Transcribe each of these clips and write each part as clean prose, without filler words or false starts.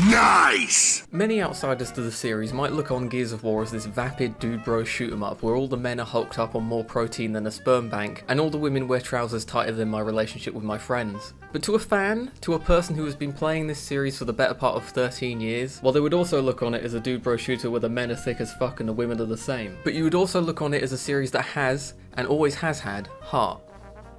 Nice! Many outsiders to the series might look on Gears of War as this vapid dude bro shoot 'em up where all the men are hulked up on more protein than a sperm bank and all the women wear trousers tighter than my relationship with my friends. But to a fan, to a person who has been playing this series for the better part of 13 years, while they would also look on it as a dude bro shooter where the men are thick as fuck and the women are the same. But you would also look on it as a series that has, and always has had, heart.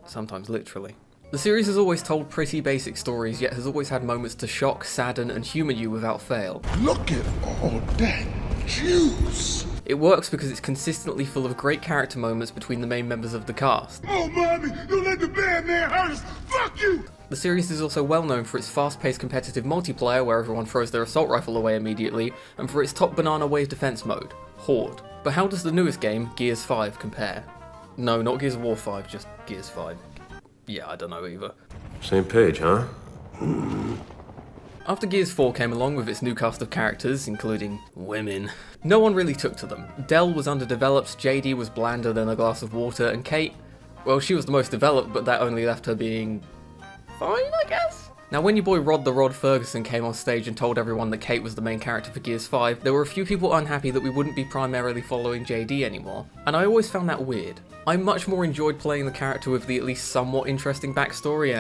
Sometimes literally. The series has always told pretty basic stories, yet has always had moments to shock, sadden, and humour you without fail. Look at all that juice! It works because it's consistently full of great character moments between the main members of the cast. Oh, mommy, don't let the bad man hurt us! Fuck you! The series is also well known for its fast-paced competitive multiplayer where everyone throws their assault rifle away immediately, and for its top banana wave defense mode, Horde. But how does the newest game, Gears 5, compare? No, not Gears of War 5, just Gears 5. Yeah, I don't know either. Same page, huh? After Gears 4 came along with its new cast of characters, including women, no one really took to them. Del was underdeveloped, JD was blander than a glass of water, and Kate, well, she was the most developed, but that only left her being fine, I guess? Now, when your boy Rod the Rod Ferguson came on stage and told everyone that Kate was the main character for Gears 5, there were a few people unhappy that we wouldn't be primarily following JD anymore, and I always found that weird. I much more enjoyed playing the character with the at least somewhat interesting backstory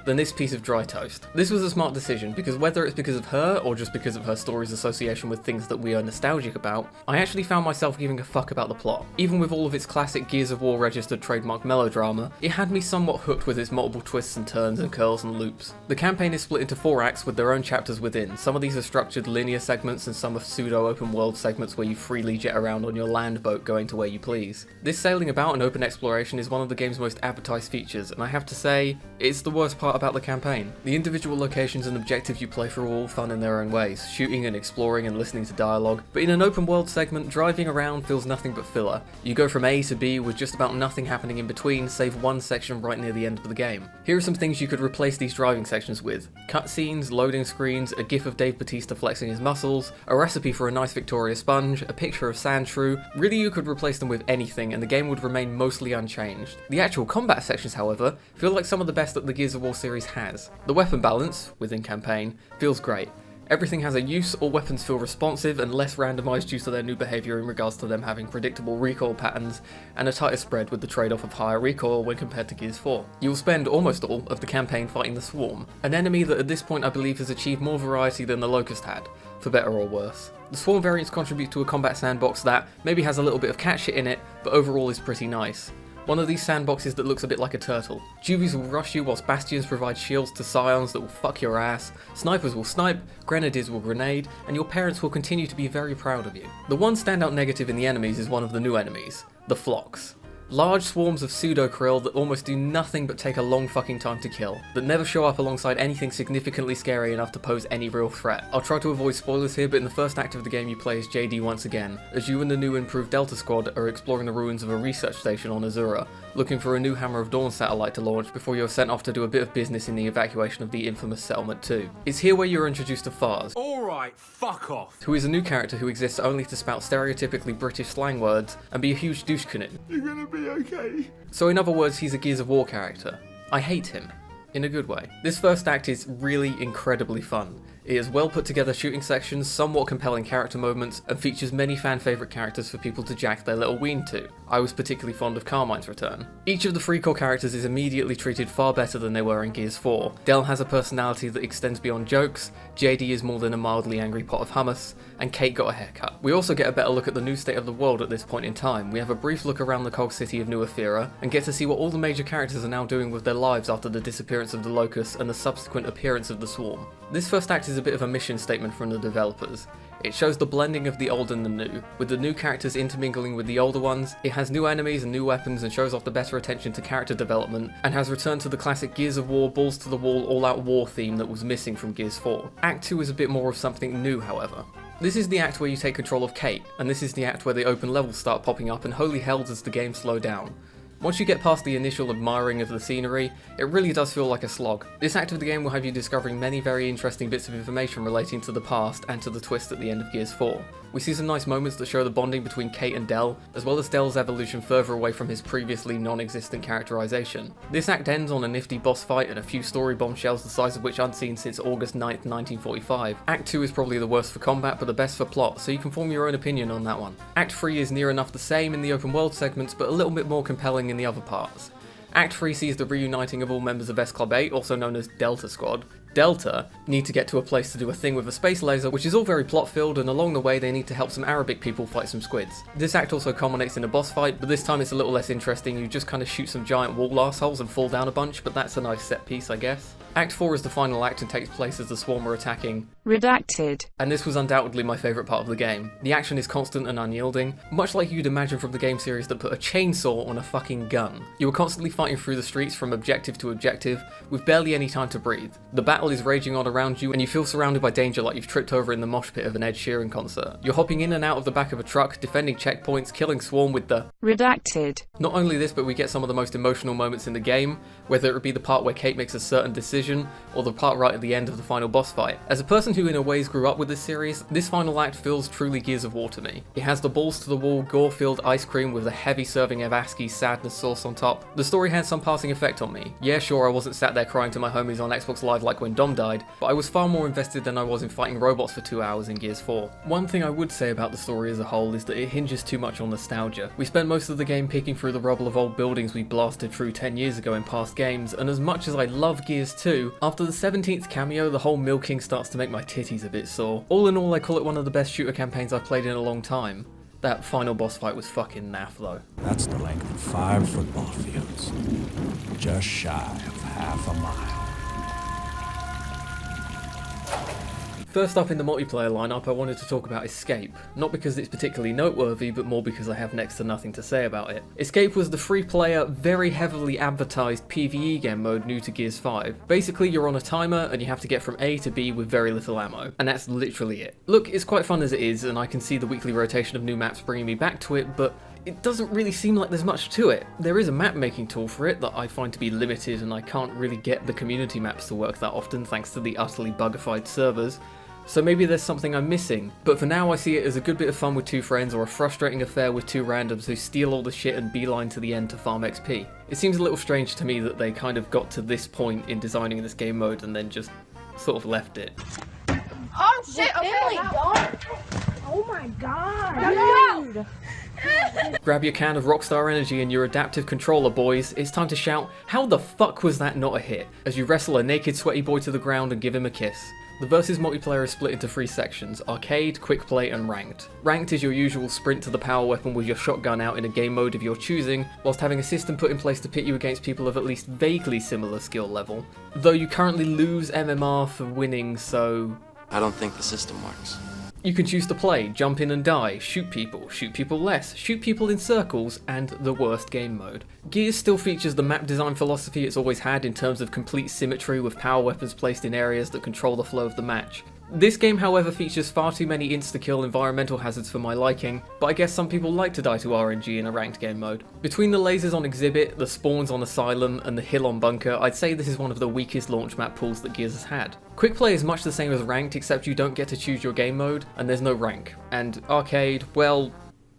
than this piece of dry toast. This was a smart decision, because whether it's because of her, or just because of her story's association with things that we are nostalgic about, I actually found myself giving a fuck about the plot. Even with all of its classic Gears of War registered trademark melodrama, it had me somewhat hooked with its multiple twists and turns and curls and loops. The campaign is split into 4 acts with their own chapters within. Some of these are structured linear segments and some are pseudo-open world segments where you freely jet around on your land boat going to where you please. This sailing about and open exploration is one of the game's most advertised features, and I have to say, it's the worst part about the campaign. The individual locations and objectives you play through are all fun in their own ways, shooting and exploring and listening to dialogue, but in an open world segment, driving around feels nothing but filler. You go from A to B with just about nothing happening in between, save one section right near the end of the game. Here are some things you could replace these driving sections with: cutscenes, loading screens, a gif of Dave Bautista flexing his muscles, a recipe for a nice Victoria sponge, a picture of Sandshrew. Really, you could replace them with anything and the game would remain mostly unchanged. The actual combat sections, however, feel like some of the best that the Gears of War series has. The weapon balance, within campaign, feels great. Everything has a use, all weapons feel responsive and less randomised due to their new behaviour in regards to them having predictable recoil patterns, and a tighter spread with the trade-off of higher recoil when compared to Gears 4. You will spend almost all of the campaign fighting the Swarm, an enemy that at this point I believe has achieved more variety than the Locust had, for better or worse. The Swarm variants contribute to a combat sandbox that maybe has a little bit of cat shit in it, but overall is pretty nice. One of these sandboxes that looks a bit like a turtle. Juvies will rush you whilst Bastions provide shields to Scions that will fuck your ass, snipers will snipe, grenadiers will grenade, and your parents will continue to be very proud of you. The one standout negative in the enemies is one of the new enemies, the Flocks. Large swarms of pseudo-krill that almost do nothing but take a long fucking time to kill, that never show up alongside anything significantly scary enough to pose any real threat. I'll try to avoid spoilers here, but in the first act of the game you play as JD once again, as you and the new improved Delta Squad are exploring the ruins of a research station on Azura, looking for a new Hammer of Dawn satellite to launch before you're sent off to do a bit of business in the evacuation of the infamous Settlement 2. It's here where you're introduced to Fars, Alright, fuck off. who is a new character who exists only to spout stereotypically British slang words and be a huge douche-canoe. You're gonna be okay. So in other words, he's a Gears of War character. I hate him. In a good way. This first act is really incredibly fun. It has well put together shooting sections, somewhat compelling character moments, and features many fan favourite characters for people to jack their little ween to. I was particularly fond of Carmine's return. Each of the 3 core characters is immediately treated far better than they were in Gears 4. Del has a personality that extends beyond jokes, JD is more than a mildly angry pot of hummus, and Kate got a haircut. We also get a better look at the new state of the world at this point in time. We have a brief look around the cog city of New Ethera, and get to see what all the major characters are now doing with their lives after the disappearance of the Locust and the subsequent appearance of the Swarm. This first act is a bit of a mission statement from the developers. It shows the blending of the old and the new, with the new characters intermingling with the older ones. It has new enemies and new weapons and shows off the better attention to character development, and has returned to the classic Gears of War balls to the wall all-out war theme that was missing from Gears 4. Act 2 is a bit more of something new, however. This is the act where you take control of Kate, and this is the act where the open levels start popping up and holy hell does the game slow down. Once you get past the initial admiring of the scenery, it really does feel like a slog. This act of the game will have you discovering many very interesting bits of information relating to the past and to the twist at the end of Gears 4. We see some nice moments that show the bonding between Kate and Del, as well as Del's evolution further away from his previously non-existent characterization. This act ends on a nifty boss fight and a few story bombshells the size of which aren't seen since August 9th, 1945. Act 2 is probably the worst for combat, but the best for plot, so you can form your own opinion on that one. Act 3 is near enough the same in the open world segments, but a little bit more compelling in the other parts. Act 3 sees the reuniting of all members of S Club 8, also known as Delta Squad. Delta need to get to a place to do a thing with a space laser, which is all very plot-filled, and along the way they need to help some Arabic people fight some squids. This act also culminates in a boss fight, but this time it's a little less interesting. You just kind of shoot some giant wall assholes and fall down a bunch, but that's a nice set piece, I guess. Act 4 is the final act and takes place as the Swarm are attacking Redacted. And this was undoubtedly my favourite part of the game. The action is constant and unyielding, much like you'd imagine from the game series that put a chainsaw on a fucking gun. You were constantly fighting through the streets from objective to objective, with barely any time to breathe. The battle is raging on around you, and you feel surrounded by danger like you've tripped over in the mosh pit of an Ed Sheeran concert. You're hopping in and out of the back of a truck, defending checkpoints, killing Swarm with the Redacted. Not only this, but we get some of the most emotional moments in the game, whether it would be the part where Kate makes a certain decision, or the part right at the end of the final boss fight. As a person who in a ways grew up with this series, this final act feels truly Gears of War to me. It has the balls to the wall, gore-filled ice cream with a heavy serving of ASCII sadness sauce on top. The story had some passing effect on me. Yeah, sure, I wasn't sat there crying to my homies on Xbox Live like when Dom died, but I was far more invested than I was in fighting robots for 2 hours in Gears 4. One thing I would say about the story as a whole is that it hinges too much on nostalgia. We spent most of the game picking through the rubble of old buildings we blasted through 10 years ago in past games, and as much as I love Gears 2, after the 17th cameo, the whole milking starts to make my titties a bit sore. All in all, I call it one of the best shooter campaigns I've played in a long time. That final boss fight was fucking naff though. That's the length of 5 football fields. Just shy of half a mile. First up in the multiplayer lineup, I wanted to talk about Escape. Not because it's particularly noteworthy, but more because I have next to nothing to say about it. Escape was the free-player, very heavily advertised PvE game mode new to Gears 5. Basically, you're on a timer and you have to get from A to B with very little ammo, and that's literally it. Look, it's quite fun as it is, and I can see the weekly rotation of new maps bringing me back to it, but it doesn't really seem like there's much to it. There is a map making tool for it that I find to be limited, and I can't really get the community maps to work that often thanks to the utterly bugified servers. So maybe there's something I'm missing, but for now I see it as a good bit of fun with 2 friends or a frustrating affair with 2 randoms who steal all the shit and beeline to the end to farm XP. It seems a little strange to me that they kind of got to this point in designing this game mode and then just sort of left it. Oh shit, okay. Oh my god. Dude. Grab your can of Rockstar Energy and your adaptive controller, boys. It's time to shout, "How the fuck was that not a hit?" as you wrestle a naked sweaty boy to the ground and give him a kiss. The Versus multiplayer is split into 3 sections: Arcade, Quick Play and Ranked. Ranked is your usual sprint to the power weapon with your shotgun out in a game mode of your choosing, whilst having a system put in place to pit you against people of at least vaguely similar skill level. Though you currently lose MMR for winning, so I don't think the system works. you can choose to play, jump in and die, shoot people less, shoot people in circles, and the worst game mode. Gears still features the map design philosophy it's always had in terms of complete symmetry with power weapons placed in areas that control the flow of the match. This game, however, features far too many insta-kill environmental hazards for my liking, but I guess some people like to die to RNG in a ranked game mode. Between the lasers on Exhibit, the spawns on Asylum, and the hill on Bunker, I'd say this is one of the weakest launch map pools that Gears has had. Quick Play is much the same as ranked, except you don't get to choose your game mode, and there's no rank. And Arcade, well,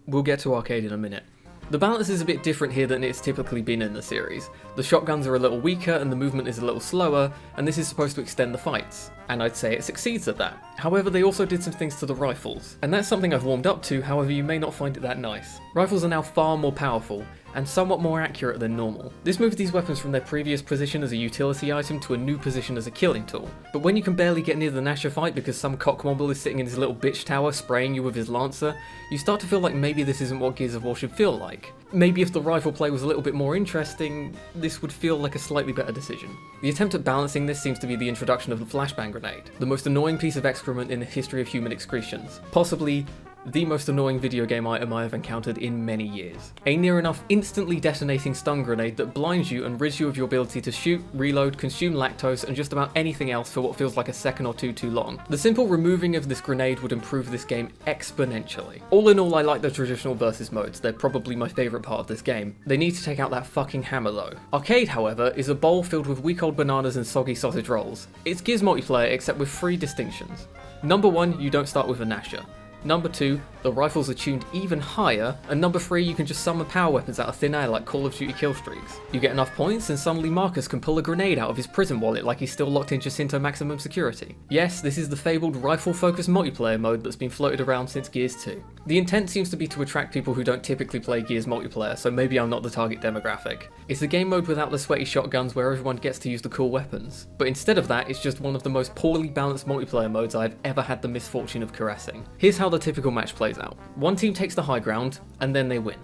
we'll get to Arcade in a minute. The balance is a bit different here than it's typically been in the series. The shotguns are a little weaker and the movement is a little slower, and this is supposed to extend the fights, and I'd say it succeeds at that. However, they also did some things to the rifles, and that's something I've warmed up to, however you may not find it that nice. Rifles are now far more powerful, and somewhat more accurate than normal. This moves these weapons from their previous position as a utility item to a new position as a killing tool. But when you can barely get near the Nasher fight because some cockmobile is sitting in his little bitch tower spraying you with his Lancer, you start to feel like maybe this isn't what Gears of War should feel like. Maybe if the rifle play was a little bit more interesting, this would feel like a slightly better decision. The attempt at balancing this seems to be the introduction of the flashbang grenade, the most annoying piece of excrement in the history of human excretions. Possibly the most annoying video game item I have encountered in many years. A near enough instantly detonating stun grenade that blinds you and rids you of your ability to shoot, reload, consume lactose and just about anything else for what feels like a second or two too long. The simple removing of this grenade would improve this game exponentially. All in all, I like the traditional versus modes, they're probably my favourite part of this game. They need to take out that fucking hammer though. Arcade, however, is a bowl filled with week old bananas and soggy sausage rolls. It's Gears multiplayer except with 3 distinctions. Number 1, you don't start with a Nasher. Number 2, the rifles are tuned even higher, and number 3, you can just summon power weapons out of thin air like Call of Duty kill streaks. You get enough points and suddenly Marcus can pull a grenade out of his prison wallet like he's still locked in Jacinto maximum security. Yes, this is the fabled rifle-focused multiplayer mode that's been floated around since Gears 2. The intent seems to be to attract people who don't typically play Gears multiplayer, so maybe I'm not the target demographic. It's a game mode without the sweaty shotguns where everyone gets to use the cool weapons. But instead of that, it's just one of the most poorly balanced multiplayer modes I've ever had the misfortune of caressing. Here's how the typical match plays out. One team takes the high ground, and then they win,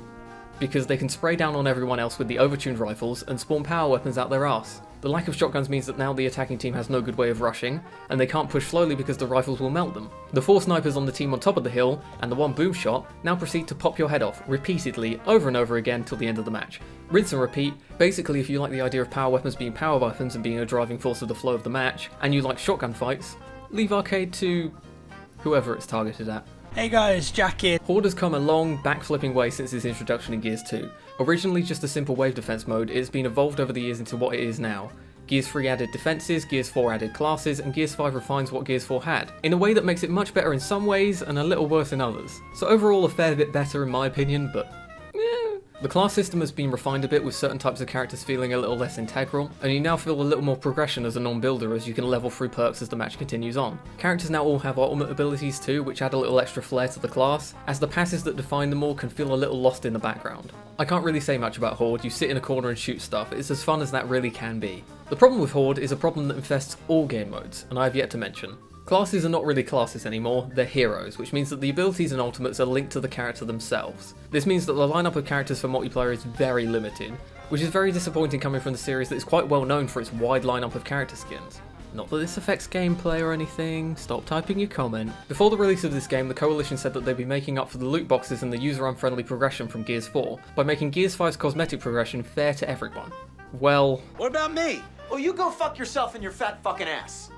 because they can spray down on everyone else with the overtuned rifles and spawn power weapons out their arse. The lack of shotguns means that now the attacking team has no good way of rushing, and they can't push slowly because the rifles will melt them. The 4 snipers on the team on top of the hill, and the 1 boom shot, now proceed to pop your head off, repeatedly, over and over again till the end of the match. Rinse and repeat. Basically, if you like the idea of power weapons being power weapons and being a driving force of the flow of the match, and you like shotgun fights, leave arcade to whoever it's targeted at. Hey guys, Jack here. Horde has come a long, backflipping way since its introduction in Gears 2. Originally just a simple wave defense mode, it has been evolved over the years into what it is now. Gears 3 added defenses, Gears 4 added classes, and Gears 5 refines what Gears 4 had, in a way that makes it much better in some ways and a little worse in others. So overall a fair bit better in my opinion, but the class system has been refined a bit, with certain types of characters feeling a little less integral, and you now feel a little more progression as a non-builder as you can level through perks as the match continues on. Characters now all have ultimate abilities too, which add a little extra flair to the class, as the passes that define them all can feel a little lost in the background. I can't really say much about Horde, you sit in a corner and shoot stuff, it's as fun as that really can be. The problem with Horde is a problem that infests all game modes, and I have yet to mention. Classes are not really classes anymore, they're heroes, which means that the abilities and ultimates are linked to the character themselves. This means that the lineup of characters for multiplayer is very limited, which is very disappointing coming from the series that is quite well known for its wide lineup of character skins. Not that this affects gameplay or anything, stop typing your comment. Before the release of this game, the Coalition said that they'd be making up for the loot boxes and the user-unfriendly progression from Gears 4 by making Gears 5's cosmetic progression fair to everyone. Well... What about me? Oh, you go fuck yourself in your fat fucking ass.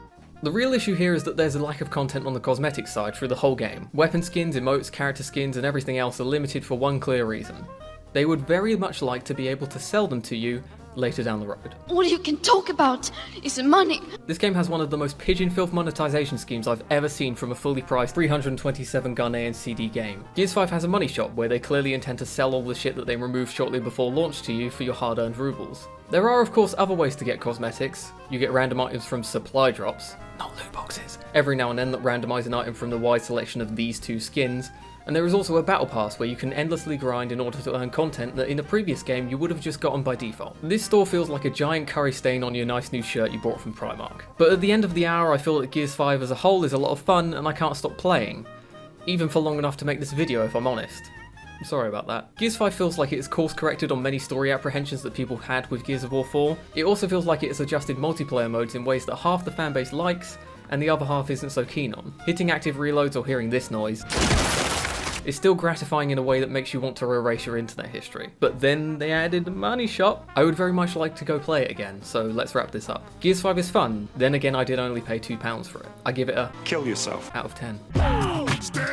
The real issue here is that there's a lack of content on the cosmetic side through the whole game. Weapon skins, emotes, character skins, and everything else are limited for one clear reason. They would very much like to be able to sell them to you later down the road. All you can talk about is money. This game has one of the most pigeon-filth monetization schemes I've ever seen from a fully priced 327 gun ANCD game. Gears 5 has a money shop where they clearly intend to sell all the shit that they removed shortly before launch to you for your hard-earned rubles. There are of course other ways to get cosmetics. You get random items from supply drops, not loot boxes, every now and then that randomise an item from the wide selection of these 2 skins. And there is also a battle pass where you can endlessly grind in order to earn content that in the previous game you would have just gotten by default. This store feels like a giant curry stain on your nice new shirt you bought from Primark. But at the end of the hour I feel that Gears 5 as a whole is a lot of fun and I can't stop playing. Even for long enough to make this video if I'm honest. I'm sorry about that. Gears 5 feels like it is course corrected on many story apprehensions that people had with Gears of War 4. It also feels like it has adjusted multiplayer modes in ways that half the fanbase likes and the other half isn't so keen on. Hitting active reloads or hearing this noise is still gratifying in a way that makes you want to erase your internet history. But then they added the money shop. I would very much like to go play it again, so let's wrap this up. Gears 5 is fun, then again I did only pay £2 for it. I give it a Kill yourself. out of 10. Stay